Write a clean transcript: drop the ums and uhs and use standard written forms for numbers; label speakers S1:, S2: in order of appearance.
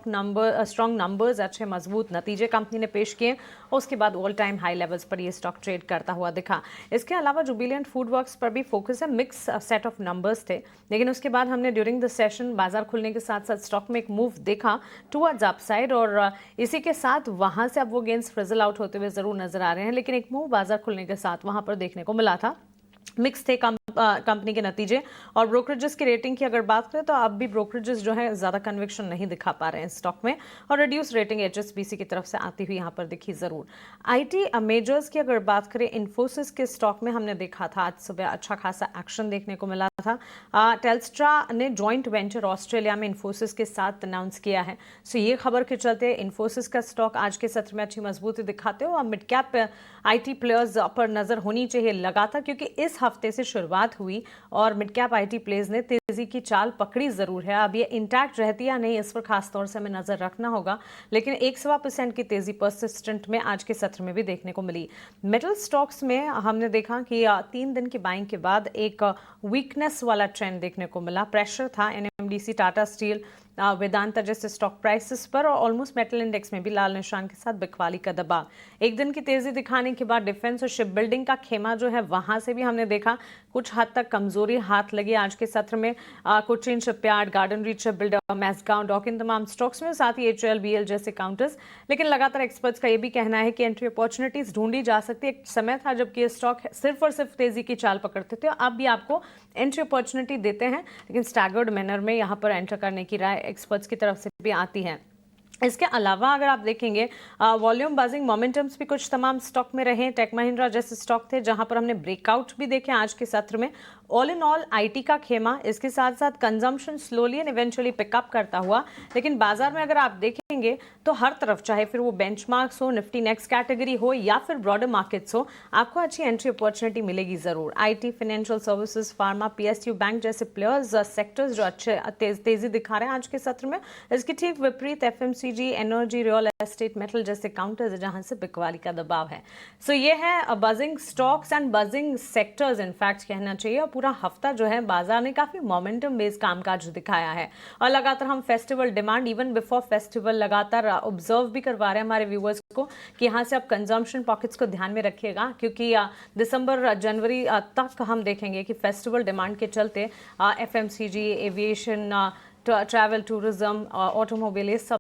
S1: Strong numbers, अच्छे मजबूत नतीजे कंपनी ने पेश किए। उसके बाद ऑल टाइम हाई लेवल्स पर ये स्टॉक ट्रेड करता हुआ दिखा। इसके अलावा जुबिलिएंट फूड वर्क्स पर भी फोकस है, मिक्स सेट ऑफ नंबर्स थे, लेकिन उसके बाद हमने ड्यूरिंग द सेशन बाजार खुलने के साथ साथ स्टॉक में एक मूव देखा टुवर्ड्स अपसाइड, और इसी के साथ वहां से अब वो गेंस फ्रिजल आउट होते हुए जरूर नजर आ रहे हैं, लेकिन एक मूव बाजार खुलने के साथ वहां पर देखने को मिला था। मिक्स थे कंपनी के नतीजे। और ब्रोकरेजेस की रेटिंग की अगर बात करें तो अब भी ब्रोकरेजेस जो है ज्यादा कन्विक्शन नहीं दिखा पा रहे हैं स्टॉक में, और रिड्यूस रेटिंग एचएसबीसी की तरफ से आती हुई यहां पर दिखी जरूर। आईटी मेजर्स की अगर बात करें, इन्फोसिस के स्टॉक में हमने देखा था आज सुबह अच्छा खासा एक्शन देखने को मिला था। टेल्स्ट्रा ने जॉइंट वेंचर ऑस्ट्रेलिया में इन्फोसिस के साथ अनाउंस किया है। सो ये खबर के चलते इन्फोसिस का स्टॉक आज के सत्र में अच्छी मजबूती दिखाते हो। मिड कैप आईटी प्लेयर्स पर नजर होनी चाहिए लगातार, क्योंकि इस हफ्ते से शुरुआत हुई और मिड कैप आईटी प्लेयर्स ने तेजी की चाल पकड़ी जरूर है। अब ये इंटैक्ट रहती या नहीं, इस पर खासतौर से हमें नजर रखना होगा, लेकिन 1.25% की तेजी परसिस्टेंट में आज के सत्र में भी देखने को मिली। मेटल स्टॉक्स में हमने देखा कि 3 दिन की बाइंग के बाद एक वीकनेस वाला ट्रेंड देखने को मिला। प्रेशर था एनएमडीसी, टाटा स्टील, वेदांता जैसे स्टॉक प्राइसेस पर, और ऑलमोस्ट मेटल इंडेक्स में भी लाल निशान के साथ बिकवाली का दबाव। एक दिन की तेजी दिखाने के बाद डिफेंस और शिप बिल्डिंग का खेमा जो है वहां से भी हमने देखा कुछ हद तक कमजोरी हाथ लगी आज के सत्र में। कोचिन शिपयार्ड, गार्डन रीच शिप बिल्डर, मैसगांव डॉक, इन तमाम स्टॉक्स में, साथ ही एचएल बीएल जैसे काउंटर्स। लेकिन लगातार एक्सपर्ट्स का यह भी कहना है कि एंट्री अपॉर्चुनिटीज ढूंढी जा सकती है। एक समय था जबकि ये स्टॉक सिर्फ और सिर्फ तेजी की चाल पकड़ते थे, अब भी आपको एंट्री अपॉर्चुनिटी देते हैं, लेकिन स्टैगर्ड मैनर में यहां पर एंटर करने की राय एक्सपर्ट्स की तरफ से भी आती है। इसके अलावा अगर आप देखेंगे वॉल्यूम बाजिंग मोमेंटम्स भी कुछ तमाम स्टॉक में रहे। टेक महिंद्रा जैसे स्टॉक थे जहां पर हमने ब्रेकआउट भी देखे आज के सत्र में। ऑल इन ऑल आईटी का खेमा, इसके साथ साथ consumption slowly and eventually pickup करता हुआ, लेकिन बाजार में अगर आप देखेंगे तो हर तरफ, चाहे फिर वो बेंचमार्क्स हो, निफ्टी नेक्स्ट कैटेगरी हो या फिर ब्रॉडर मार्केट्स हो, आपको अच्छी एंट्री अपॉर्चुनिटी मिलेगी जरूर। IT, financial services, pharma, PSU bank जैसे प्लेयर्स, सेक्टर्स जो अच्छे तेजी दिखा रहे हैं आज के सत्र में। इसकी ठीक विपरीत FMCG, energy, real estate, metal जैसे काउंटर्स जहां से बिकवाली का दबाव है। सो ये है buzzing stocks and buzzing sectors in fact कहना चाहिए। और पूरा हफ्ता जो है बाजार ने काफी मोमेंटम बेस्ड कामकाज दिखाया है, और लगातार हम festival demand even before festival लगातार ऑब्जर्व भी करवा रहे हैं हमारे व्यूअर्स को कि यहाँ से आप कंजम्पशन पॉकेट्स को ध्यान में रखिएगा, क्योंकि दिसंबर जनवरी तक हम देखेंगे कि फेस्टिवल डिमांड के चलते FMCG, aviation, travel, tourism, automobile, ये सब